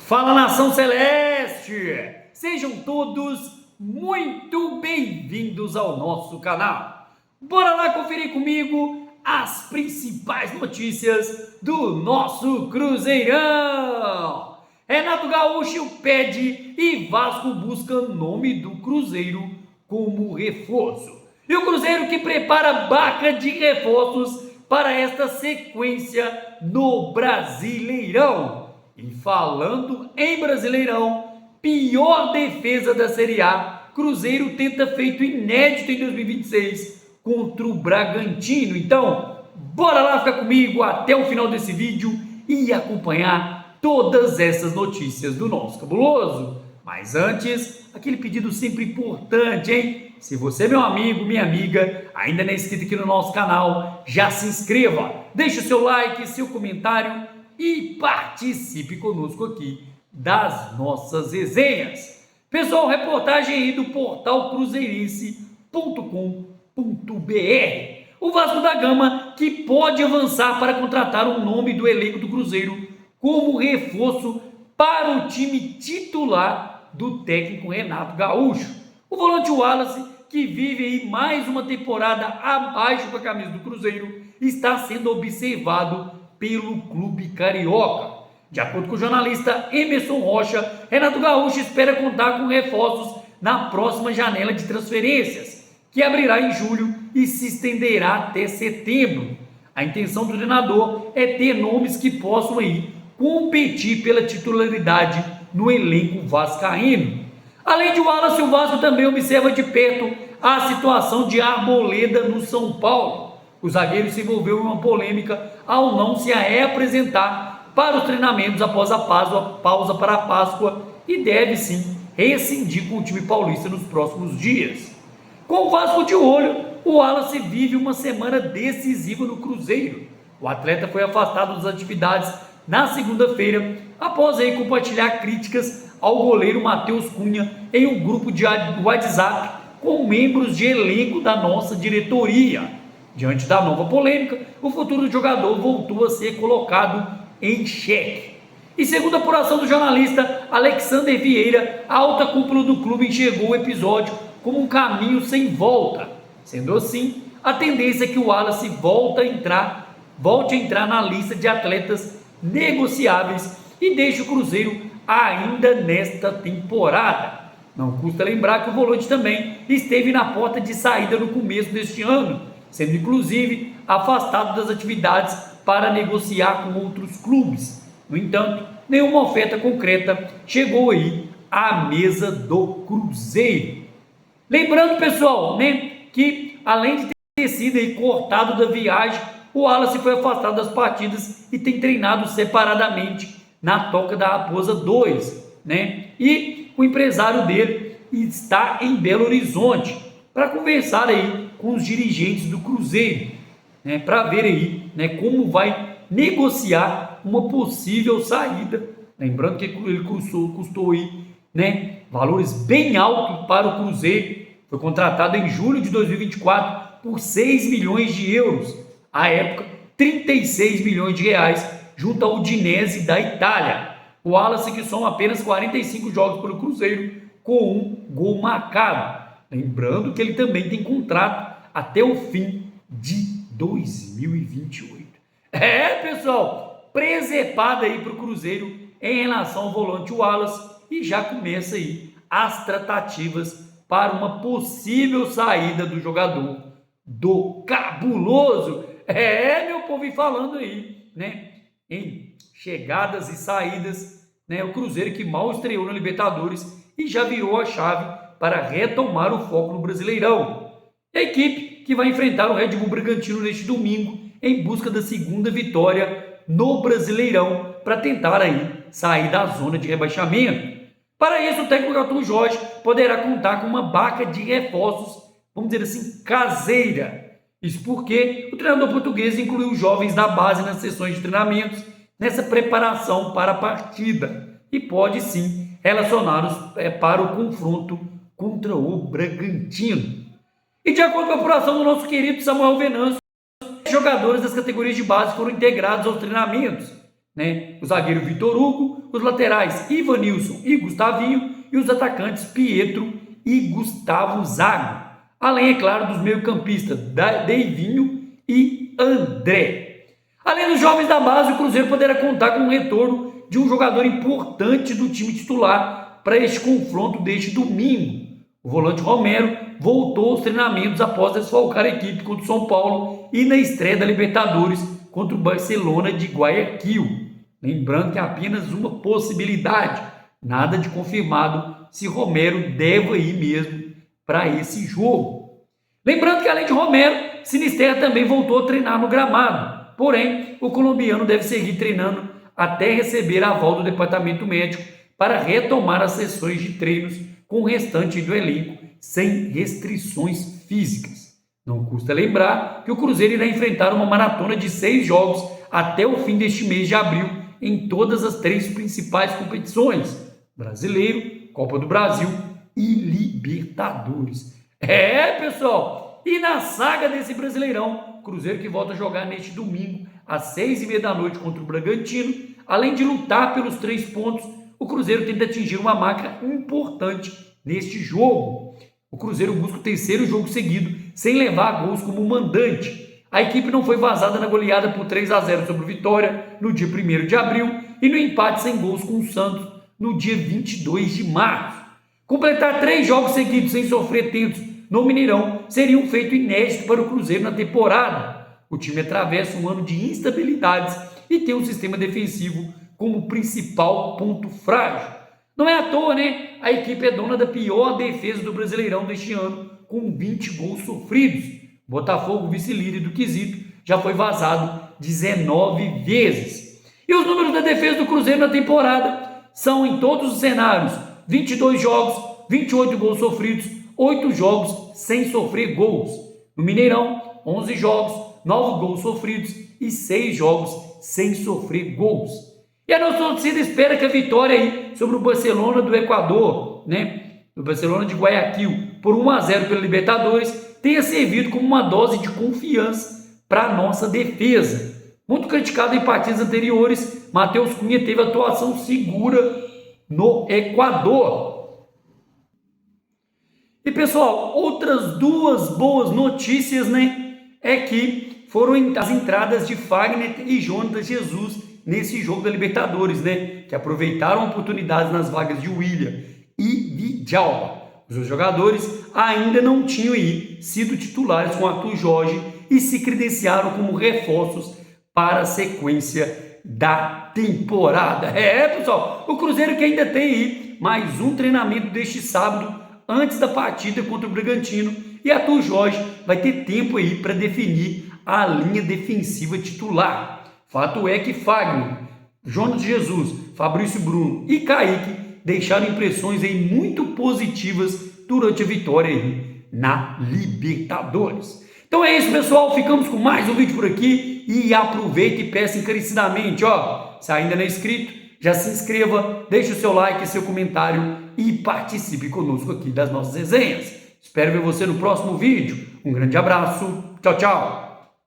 Fala, nação celeste! Sejam todos muito bem-vindos ao nosso canal. Bora lá conferir comigo as principais notícias do nosso Cruzeirão. Renato Gaúcho pede e Vasco busca nome do Cruzeiro como reforço. E o Cruzeiro que prepara baca de reforços para esta sequência no Brasileirão. E falando em Brasileirão, pior defesa da Série A, Cruzeiro tenta feito inédito em 2026 contra o Bragantino. Então, bora lá ficar comigo até o final desse vídeo e acompanhar todas essas notícias do nosso cabuloso. Mas antes, aquele pedido sempre importante, hein? Se você, meu amigo, minha amiga, ainda não é inscrito aqui no nosso canal, já se inscreva, deixe o seu like, seu comentário e participe conosco aqui das nossas resenhas. Pessoal, reportagem aí do portal cruzeirense.com.br. O Vasco da Gama que pode avançar para contratar um nome do elenco do Cruzeiro como reforço para o time titular do técnico Renato Gaúcho. O volante Wallace, que vive aí mais uma temporada abaixo da camisa do Cruzeiro, está sendo observado pelo clube carioca. De acordo com o jornalista Emerson Rocha, Renato Gaúcho espera contar com reforços na próxima janela de transferências, que abrirá em julho e se estenderá até setembro. A intenção do treinador é ter nomes que possam aí competir pela titularidade no elenco vascaíno. Além de Wallace, o Vasco também observa de perto a situação de Arboleda no São Paulo. O zagueiro se envolveu em uma polêmica ao não se reapresentar para os treinamentos após a pausa para a Páscoa e deve sim rescindir com o time paulista nos próximos dias. Com o Vasco de olho, o Wallace vive uma semana decisiva no Cruzeiro. O atleta foi afastado das atividades na segunda-feira após aí compartilhar críticas ao goleiro Matheus Cunha em um grupo de WhatsApp com membros de elenco da nossa diretoria. Diante da nova polêmica, o futuro do jogador voltou a ser colocado em xeque. E segundo a apuração do jornalista Alexander Vieira, a alta cúpula do clube enxergou o episódio como um caminho sem volta. Sendo assim, a tendência é que o Wallace volte a entrar na lista de atletas negociáveis e deixe o Cruzeiro ainda nesta temporada. Não custa lembrar que o volante também esteve na porta de saída no começo deste ano, sendo inclusive afastado das atividades para negociar com outros clubes. No entanto, nenhuma oferta concreta chegou aí à mesa do Cruzeiro. Lembrando, pessoal, que além de ter sido aí cortado da viagem, o Wallace foi afastado das partidas e tem treinado separadamente na Toca da Raposa 2, E o empresário dele está em Belo Horizonte para conversar aí com os dirigentes do Cruzeiro, para ver aí, como vai negociar uma possível saída. Lembrando que ele custou aí, valores bem altos para o Cruzeiro. Foi contratado em julho de 2024 por 6 milhões de euros. À época, 36 milhões de reais, junto ao Udinese da Itália. O Wallace, que soma apenas 45 jogos pelo Cruzeiro, com um gol marcado. Lembrando que ele também tem contrato até o fim de 2028. Pessoal, presepada aí para o Cruzeiro em relação ao volante Wallace e já começa aí as tratativas para uma possível saída do jogador do cabuloso. Meu povo, falando aí, em chegadas e saídas, o Cruzeiro que mal estreou na Libertadores e já virou a chave para retomar o foco no Brasileirão. A equipe que vai enfrentar o Red Bull Bragantino neste domingo em busca da segunda vitória no Brasileirão para tentar aí sair da zona de rebaixamento. Para isso, o técnico Arthur Jorge poderá contar com uma baca de reforços, vamos dizer assim, caseira. Isso porque o treinador português incluiu jovens da base nas sessões de treinamentos nessa preparação para a partida e pode sim relacioná-los para o confronto contra o Bragantino. E de acordo com a apuração do nosso querido Samuel Venâncio, jogadores das categorias de base foram integrados aos treinamentos. né? O zagueiro Vitor Hugo, os laterais Ivanilson e Gustavinho e os atacantes Pietro e Gustavo Zago. Além, é claro, dos meio-campistas Deivinho e André. Além dos jovens da base, o Cruzeiro poderá contar com o retorno de um jogador importante do time titular para este confronto deste domingo. O volante Romero voltou aos treinamentos após desfalcar a equipe contra o São Paulo e na estreia da Libertadores contra o Barcelona de Guayaquil. Lembrando que é apenas uma possibilidade, nada de confirmado se Romero deve ir mesmo para esse jogo. Lembrando que além de Romero, Sinisterra também voltou a treinar no gramado. Porém, o colombiano deve seguir treinando até receber a aval do departamento médico para retomar as sessões de treinos com o restante do elenco sem restrições físicas. Não custa lembrar que o Cruzeiro irá enfrentar uma maratona de 6 jogos até o fim deste mês de abril em todas as 3 principais competições: Brasileiro, Copa do Brasil e Libertadores. Pessoal, e na saga desse Brasileirão, Cruzeiro que volta a jogar neste domingo às 6h30 da noite contra o Bragantino, além de lutar pelos 3 pontos, o Cruzeiro tenta atingir uma marca importante neste jogo. O Cruzeiro busca o 3º jogo seguido sem levar gols como mandante. A equipe não foi vazada na goleada por 3-0 sobre o Vitória no dia 1º de abril e no empate sem gols com o Santos no dia 22 de março. Completar 3 jogos seguidos sem sofrer tentos no Mineirão seria um feito inédito para o Cruzeiro na temporada. O time atravessa um ano de instabilidades e tem um sistema defensivo como principal ponto frágil. Não é à toa, né? A equipe é dona da pior defesa do Brasileirão deste ano, com 20 gols sofridos. Botafogo, vice-líder do quesito, já foi vazado 19 vezes. E os números da defesa do Cruzeiro na temporada são, em todos os cenários, 22 jogos, 28 gols sofridos, 8 jogos sem sofrer gols. No Mineirão, 11 jogos, 9 gols sofridos e 6 jogos sem sofrer gols. E a nossa torcida espera que a vitória aí sobre o Barcelona do Equador, né, o Barcelona de Guayaquil, por 1-0 pela Libertadores, tenha servido como uma dose de confiança para a nossa defesa. Muito criticado em partidas anteriores, Matheus Cunha teve atuação segura no Equador. E pessoal, outras 2 boas notícias, né, é que foram as entradas de Fagner e Jonas Jesus nesse jogo da Libertadores, né, que aproveitaram oportunidades nas vagas de William e Vidal. Os dois jogadores ainda não tinham aí sido titulares com Arthur Jorge e se credenciaram como reforços para a sequência da temporada. Pessoal, o Cruzeiro que ainda tem aí mais um treinamento deste sábado antes da partida contra o Bragantino, e Arthur Jorge vai ter tempo aí para definir a linha defensiva titular. Fato é que Fagner, Jonas Jesus, Fabrício Bruno e Kaique deixaram impressões aí muito positivas durante a vitória aí na Libertadores. Então é isso, pessoal, ficamos com mais um vídeo por aqui e aproveite e peça encarecidamente, se ainda não é inscrito, já se inscreva, deixe o seu like, seu comentário e participe conosco aqui das nossas resenhas. Espero ver você no próximo vídeo. Um grande abraço, tchau, tchau!